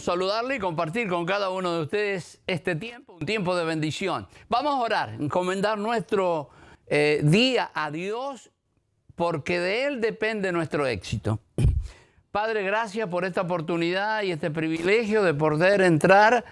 saludarle y compartir con cada uno de ustedes este tiempo, un tiempo de bendición. Vamos a orar, encomendar nuestro día a Dios, porque de Él depende nuestro éxito. Padre, gracias por esta oportunidad y este privilegio de poder entrar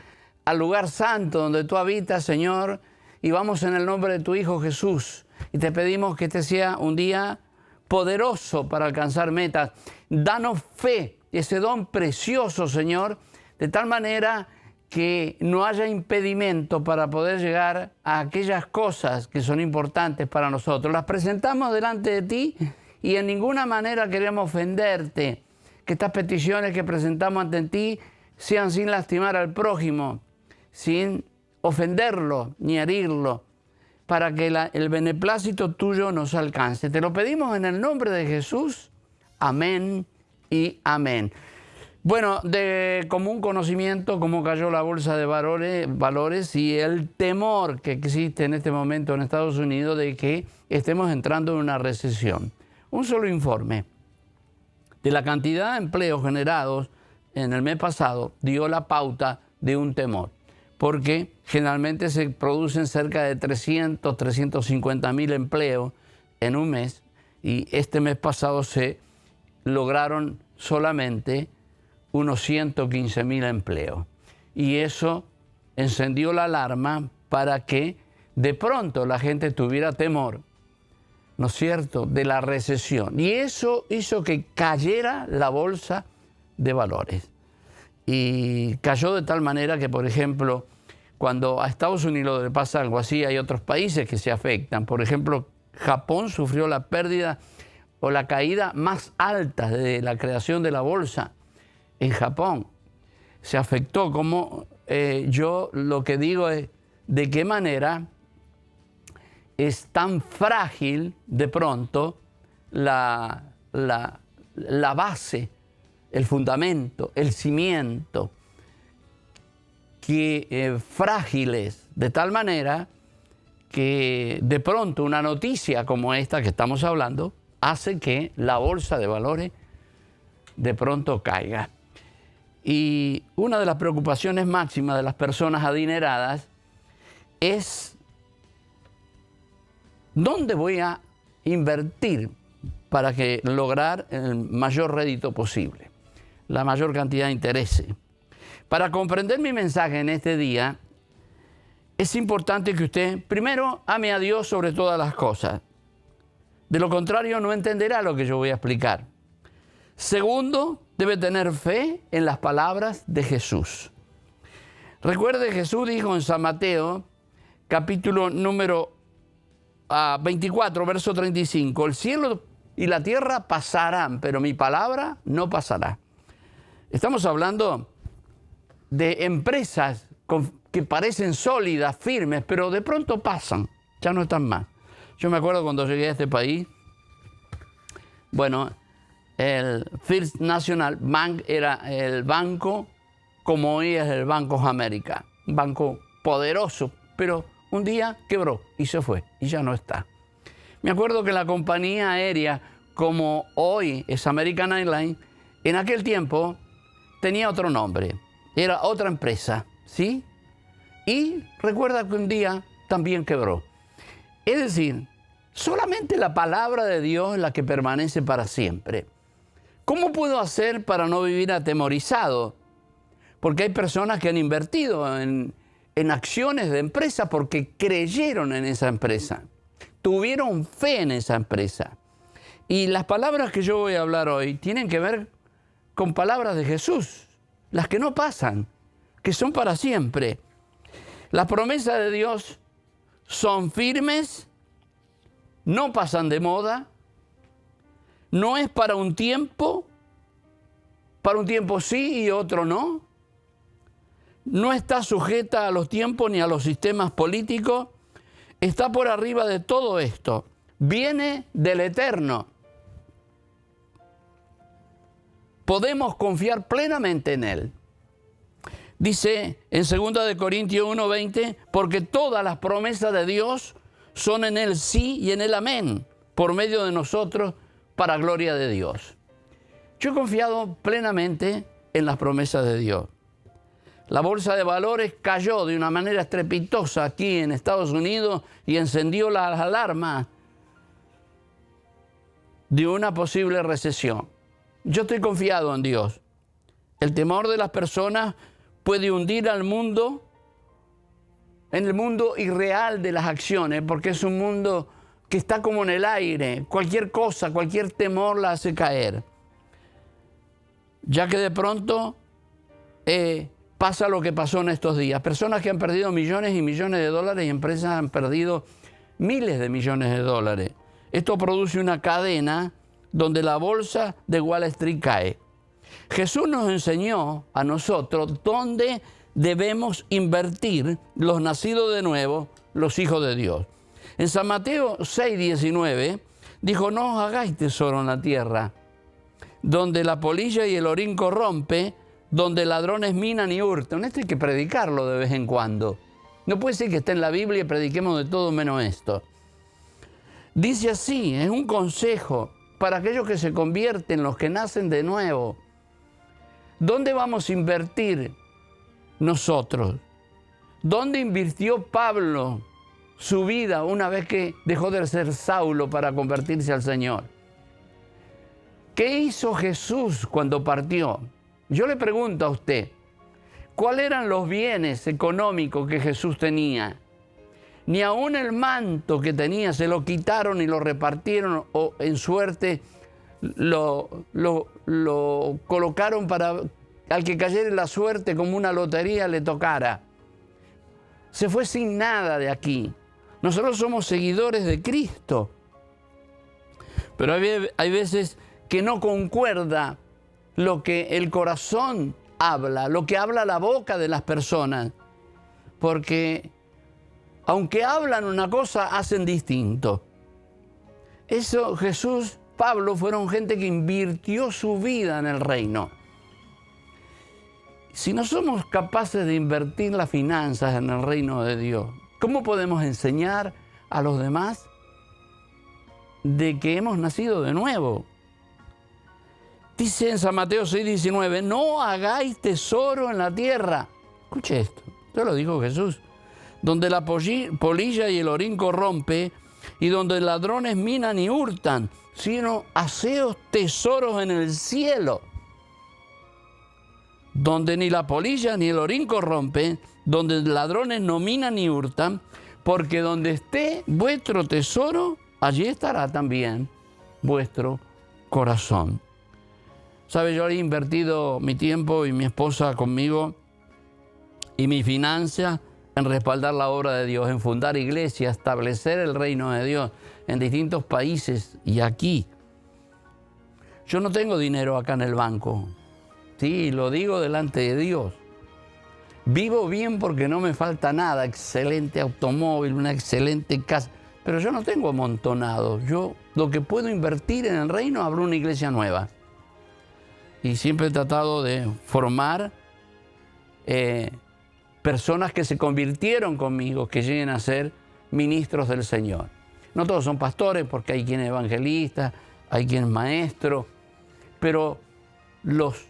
al lugar santo donde tú habitas, Señor, y vamos en el nombre de tu Hijo Jesús. Y te pedimos que este sea un día poderoso para alcanzar metas. Danos fe, ese don precioso, Señor, de tal manera que no haya impedimento para poder llegar a aquellas cosas que son importantes para nosotros. Las presentamos delante de ti y en ninguna manera queremos ofenderte. Que estas peticiones que presentamos ante ti sean sin lastimar al prójimo, sin ofenderlo ni herirlo, para que el beneplácito tuyo nos alcance. Te lo pedimos en el nombre de Jesús. Amén y amén. Bueno, de común conocimiento cómo cayó la bolsa de valores y el temor que existe en este momento en Estados Unidos de que estemos entrando en una recesión. Un solo informe de la cantidad de empleos generados en el mes pasado dio la pauta de un temor, porque generalmente se producen cerca de 350.000 empleos en un mes y este mes pasado se lograron solamente unos 115.000 empleos. Y eso encendió la alarma para que de pronto la gente tuviera temor, ¿no es cierto?, de la recesión. Y eso hizo que cayera la bolsa de valores. Y cayó de tal manera que, por ejemplo, cuando a Estados Unidos le pasa algo así, hay otros países que se afectan. Por ejemplo, Japón sufrió la pérdida o la caída más alta de la creación de la bolsa. En Japón se afectó. Como yo lo que digo es de qué manera es tan frágil de pronto la base, el fundamento, el cimiento, que frágiles de tal manera que de pronto una noticia como esta que estamos hablando hace que la bolsa de valores de pronto caiga. Y una de las preocupaciones máximas de las personas adineradas es ¿dónde voy a invertir para lograr el mayor rédito posible, la mayor cantidad de intereses? Para comprender mi mensaje en este día, es importante que usted primero ame a Dios sobre todas las cosas. De lo contrario, no entenderá lo que yo voy a explicar. Segundo, debe tener fe en las palabras de Jesús. Recuerde, Jesús dijo en San Mateo, capítulo número 24, verso 35, el cielo y la tierra pasarán, pero mi palabra no pasará. Estamos hablando de empresas que parecen sólidas, firmes, pero de pronto pasan, ya no están más. Yo me acuerdo cuando llegué a este país, bueno, el First National Bank era el banco como hoy es el Banco of America, un banco poderoso, pero un día quebró y se fue y ya no está. Me acuerdo que la compañía aérea como hoy es American Airlines, en aquel tiempo tenía otro nombre, era otra empresa, ¿sí? Y recuerda que un día también quebró. Es decir, solamente la palabra de Dios es la que permanece para siempre. ¿Cómo puedo hacer para no vivir atemorizado? Porque hay personas que han invertido en acciones de empresa porque creyeron en esa empresa, tuvieron fe en esa empresa. Y las palabras que yo voy a hablar hoy tienen que ver con palabras de Jesús, las que no pasan, que son para siempre. Las promesas de Dios son firmes, no pasan de moda, no es para un tiempo sí y otro no. No está sujeta a los tiempos ni a los sistemas políticos. Está por arriba de todo esto. Viene del Eterno. Podemos confiar plenamente en Él. Dice en 2 Corintios 1:20, porque todas las promesas de Dios son en el sí y en el amén, por medio de nosotros, para gloria de Dios. Yo he confiado plenamente en las promesas de Dios. La bolsa de valores cayó de una manera estrepitosa aquí en Estados Unidos y encendió las alarmas de una posible recesión. Yo estoy confiado en Dios. El temor de las personas puede hundir al mundo en el mundo irreal de las acciones, porque es un mundo que está como en el aire. Cualquier cosa, cualquier temor la hace caer. Ya que de pronto pasa lo que pasó en estos días. Personas que han perdido millones y millones de dólares y empresas han perdido miles de millones de dólares. Esto produce una cadena donde la bolsa de Wall Street cae. Jesús nos enseñó a nosotros dónde debemos invertir los nacidos de nuevo, los hijos de Dios. En San Mateo 6:19 dijo: no os hagáis tesoro en la tierra, donde la polilla y el orín corrompe, donde ladrones minan y hurtan. Esto hay que predicarlo de vez en cuando. No puede ser que esté en la Biblia y prediquemos de todo menos esto. Dice así, es un consejo para aquellos que se convierten, los que nacen de nuevo. ¿Dónde vamos a invertir nosotros? ¿Dónde invirtió Pablo su vida una vez que dejó de ser Saulo para convertirse al Señor? ¿Qué hizo Jesús cuando partió? Yo le pregunto a usted, ¿cuáles eran los bienes económicos que Jesús tenía? Ni aún el manto que tenía se lo quitaron y lo repartieron o en suerte lo colocaron para al que cayera en la suerte como una lotería le tocara. Se fue sin nada de aquí. Nosotros somos seguidores de Cristo. Pero hay veces que no concuerda lo que el corazón habla, lo que habla la boca de las personas. Porque aunque hablan una cosa, hacen distinto. Eso Jesús, Pablo, fueron gente que invirtió su vida en el reino. Si no somos capaces de invertir las finanzas en el reino de Dios, ¿cómo podemos enseñar a los demás de que hemos nacido de nuevo? Dice en San Mateo 6:19, no hagáis tesoro en la tierra. Escuche esto, esto lo dijo Jesús. Donde la polilla y el orín corrompe, y donde ladrones minan y hurtan, sino haceos tesoros en el cielo, donde ni la polilla ni el orín corrompen, donde ladrones no minan ni hurtan, porque donde esté vuestro tesoro, allí estará también vuestro corazón. ¿Sabe? Yo he invertido mi tiempo y mi esposa conmigo y mi financia en respaldar la obra de Dios, en fundar iglesias, establecer el reino de Dios en distintos países y aquí. Yo no tengo dinero acá en el banco. Sí, lo digo delante de Dios. Vivo bien porque no me falta nada, excelente automóvil, una excelente casa, pero yo no tengo amontonado. Yo lo que puedo invertir en el reino, abro una iglesia nueva. Y siempre he tratado de formar personas que se convirtieron conmigo, que lleguen a ser ministros del Señor. No todos son pastores, porque hay quien es evangelista, hay quien es maestro, pero los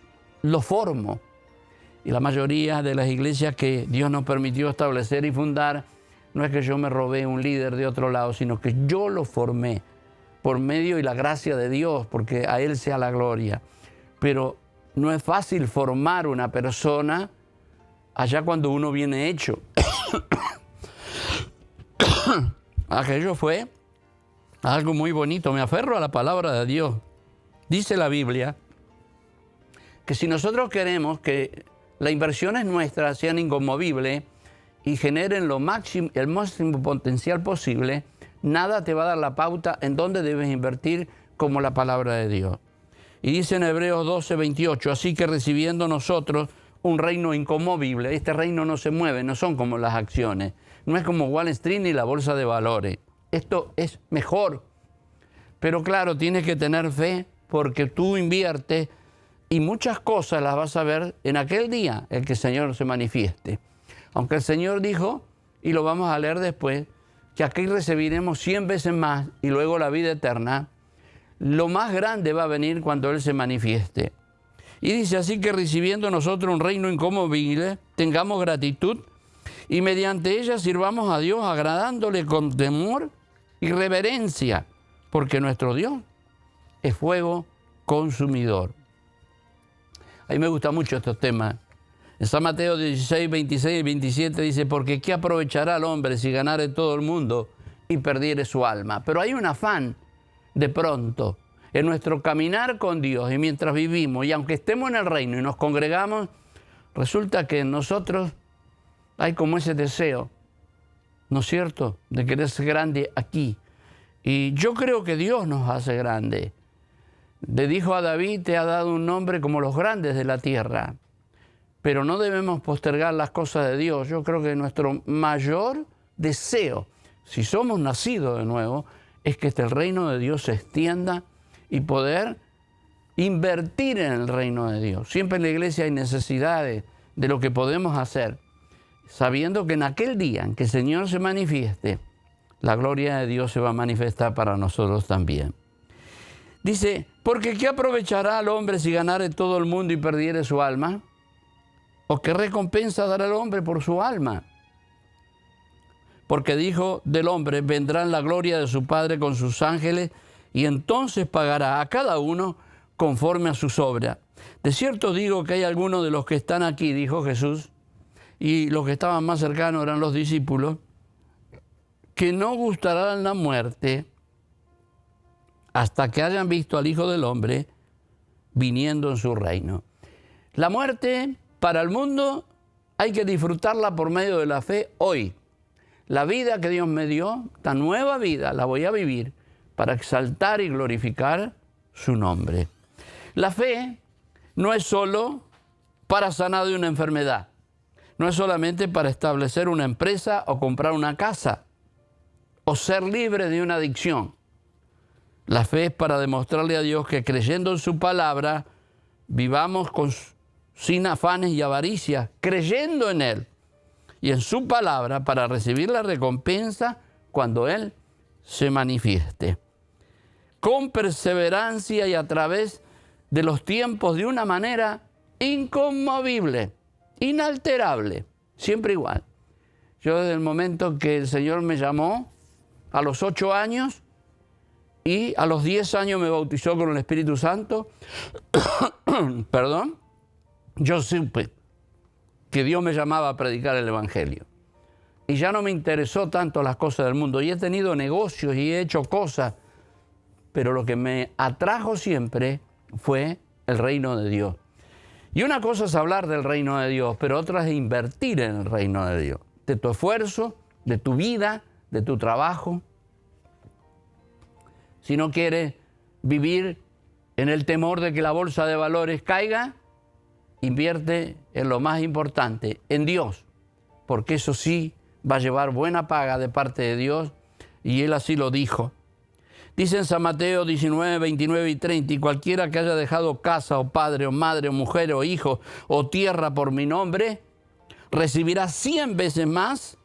formo. Y la mayoría de las iglesias que Dios nos permitió establecer y fundar, no es que yo me robé un líder de otro lado, sino que yo lo formé por medio y la gracia de Dios, porque a Él sea la gloria. Pero no es fácil formar una persona allá cuando uno viene hecho. Aquello fue algo muy bonito. Me aferro a la palabra de Dios. Dice la Biblia que si nosotros queremos que las inversiones nuestras sean inconmovibles y generen el máximo potencial posible, nada te va a dar la pauta en dónde debes invertir como la palabra de Dios. Y dice en Hebreos 12:28, así que recibiendo nosotros un reino inconmovible, este reino no se mueve, no son como las acciones, no es como Wall Street ni la bolsa de valores. Esto es mejor, pero claro, tienes que tener fe porque tú inviertes y muchas cosas las vas a ver en aquel día en que el Señor se manifieste. Aunque el Señor dijo, y lo vamos a leer después, que aquí recibiremos 100 veces más y luego la vida eterna, lo más grande va a venir cuando Él se manifieste. Y dice, así que recibiendo nosotros un reino inconmovible, tengamos gratitud y mediante ella sirvamos a Dios agradándole con temor y reverencia, porque nuestro Dios es fuego consumidor. A mí me gustan mucho estos temas. En San Mateo 16, 26 y 27 dice, porque ¿qué aprovechará el hombre si ganare todo el mundo y perdiere su alma? Pero hay un afán de pronto en nuestro caminar con Dios y mientras vivimos, y aunque estemos en el reino y nos congregamos, resulta que en nosotros hay como ese deseo, ¿no es cierto?, de querer ser grande aquí. Y yo creo que Dios nos hace grande. Le dijo a David, te ha dado un nombre como los grandes de la tierra. Pero no debemos postergar las cosas de Dios. Yo creo que nuestro mayor deseo, si somos nacidos de nuevo, es que el reino de Dios se extienda y poder invertir en el reino de Dios. Siempre en la iglesia hay necesidades de lo que podemos hacer, sabiendo que en aquel día en que el Señor se manifieste, la gloria de Dios se va a manifestar para nosotros también. Dice, porque ¿qué aprovechará al hombre si ganare todo el mundo y perdiere su alma? ¿O qué recompensa dará el hombre por su alma? Porque dijo del hombre, vendrá en la gloria de su Padre con sus ángeles y entonces pagará a cada uno conforme a sus obras. De cierto digo que hay algunos de los que están aquí, dijo Jesús, y los que estaban más cercanos eran los discípulos, que no gustarán la muerte hasta que hayan visto al Hijo del Hombre viniendo en su reino. La muerte para el mundo hay que disfrutarla por medio de la fe hoy. La vida que Dios me dio, esta nueva vida, la voy a vivir para exaltar y glorificar su nombre. La fe no es solo para sanar de una enfermedad. No es solamente para establecer una empresa o comprar una casa o ser libre de una adicción. La fe es para demostrarle a Dios que creyendo en su palabra, vivamos sin afanes y avaricias, creyendo en Él y en su palabra para recibir la recompensa cuando Él se manifieste. Con perseverancia y a través de los tiempos de una manera inconmovible, inalterable, siempre igual. Yo desde el momento que el Señor me llamó, a los 8 años, y a los 10 años me bautizó con el Espíritu Santo, perdón, yo supe que Dios me llamaba a predicar el Evangelio. Y ya no me interesó tanto las cosas del mundo. Y he tenido negocios y he hecho cosas, pero lo que me atrajo siempre fue el reino de Dios. Y una cosa es hablar del reino de Dios, pero otra es invertir en el reino de Dios. De tu esfuerzo, de tu vida, de tu trabajo. Si no quieres vivir en el temor de que la bolsa de valores caiga, invierte en lo más importante, en Dios, porque eso sí va a llevar buena paga de parte de Dios, y Él así lo dijo. Dice en San Mateo 19, 29 y 30, y cualquiera que haya dejado casa, o padre, o madre, o mujer, o hijo, o tierra por mi nombre, recibirá 100 veces más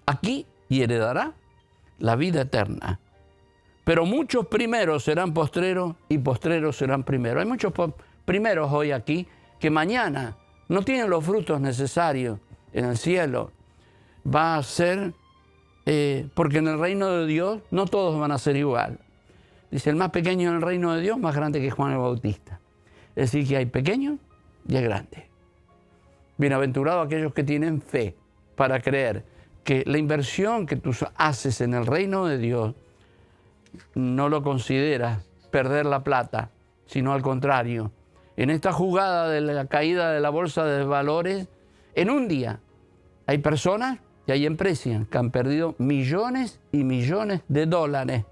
aquí y heredará la vida eterna. Pero muchos primeros serán postreros y postreros serán primeros. Hay muchos primeros hoy aquí que mañana no tienen los frutos necesarios en el cielo. Va a ser, porque en el reino de Dios no todos van a ser igual. Dice, el más pequeño en el reino de Dios, más grande que Juan el Bautista. Es decir, que hay pequeños y hay grandes. Bienaventurados aquellos que tienen fe para creer que la inversión que tú haces en el reino de Dios no lo consideras perder la plata, sino al contrario. En esta jugada de la caída de la bolsa de valores, en un día hay personas y hay empresas que han perdido millones y millones de dólares.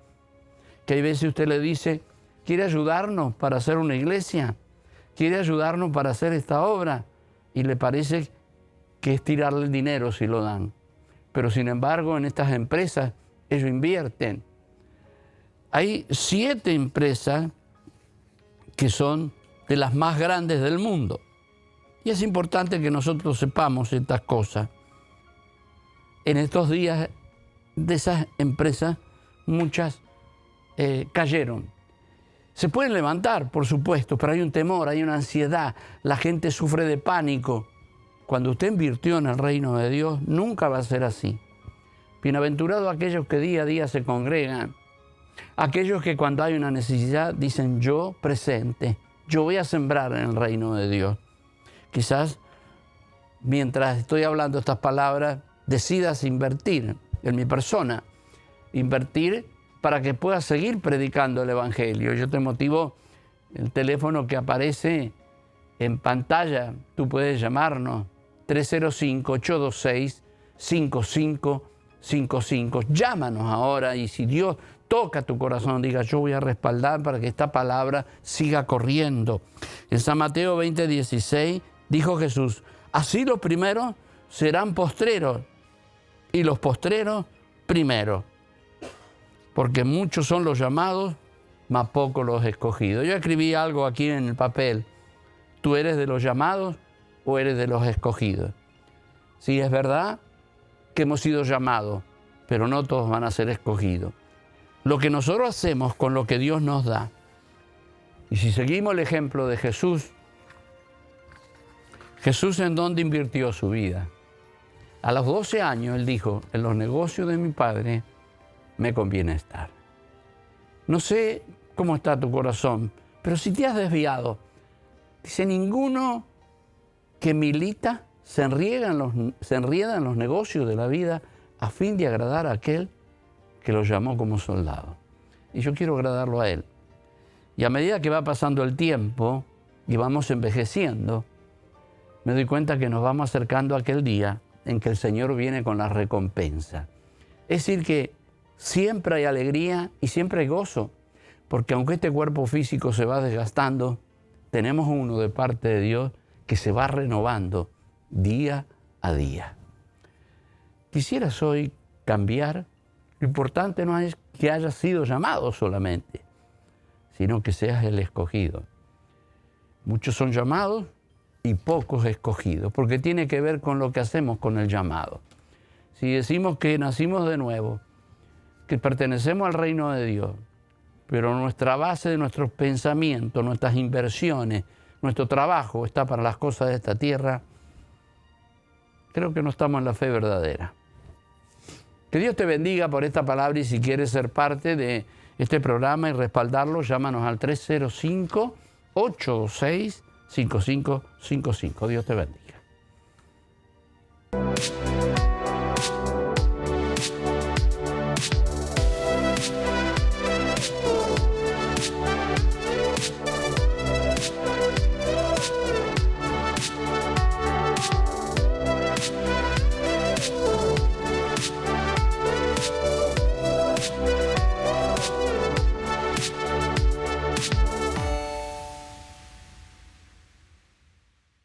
Que hay veces usted le dice, ¿quiere ayudarnos para hacer una iglesia? ¿Quiere ayudarnos para hacer esta obra? Y le parece que es tirarle el dinero si lo dan. Pero sin embargo, en estas empresas, ellos invierten. Hay 7 empresas que son de las más grandes del mundo. Y es importante que nosotros sepamos estas cosas. En estos días de esas empresas, muchas cayeron. Se pueden levantar, por supuesto, pero hay un temor, hay una ansiedad. La gente sufre de pánico. Cuando usted invirtió en el reino de Dios, nunca va a ser así. Bienaventurados aquellos que día a día se congregan. Aquellos que cuando hay una necesidad dicen, yo presente, yo voy a sembrar en el reino de Dios. Quizás mientras estoy hablando estas palabras, decidas invertir en mi persona, invertir para que puedas seguir predicando el Evangelio. Yo te motivo el teléfono que aparece en pantalla. Tú puedes llamarnos 305-826-5555. Llámanos ahora y si Dios toca tu corazón, diga, yo voy a respaldar para que esta palabra siga corriendo. En San Mateo 20:16 dijo Jesús, así los primeros serán postreros y los postreros primeros. Porque muchos son los llamados, mas pocos los escogidos. Yo escribí algo aquí en el papel. ¿Tú eres de los llamados o eres de los escogidos? Sí, es verdad que hemos sido llamados, pero no todos van a ser escogidos. Lo que nosotros hacemos con lo que Dios nos da, y si seguimos el ejemplo de Jesús, Jesús en dónde invirtió su vida. A los 12 años él dijo, en los negocios de mi Padre me conviene estar. No sé cómo está tu corazón, pero si te has desviado, dice, ninguno que milita se enrieda en los negocios de la vida a fin de agradar a aquel que lo llamó como soldado. Y yo quiero agradarlo a él. Y a medida que va pasando el tiempo y vamos envejeciendo, me doy cuenta que nos vamos acercando a aquel día en que el Señor viene con la recompensa. Es decir, que siempre hay alegría y siempre hay gozo, porque aunque este cuerpo físico se va desgastando, tenemos uno de parte de Dios que se va renovando día a día. Quisieras hoy cambiar. Lo importante no es que hayas sido llamado solamente, sino que seas el escogido. Muchos son llamados y pocos escogidos, porque tiene que ver con lo que hacemos con el llamado. Si decimos que nacimos de nuevo, que pertenecemos al reino de Dios, pero nuestra base de nuestros pensamientos, nuestras inversiones, nuestro trabajo está para las cosas de esta tierra, creo que no estamos en la fe verdadera. Que Dios te bendiga por esta palabra y si quieres ser parte de este programa y respaldarlo, llámanos al 305-826-5555. Dios te bendiga.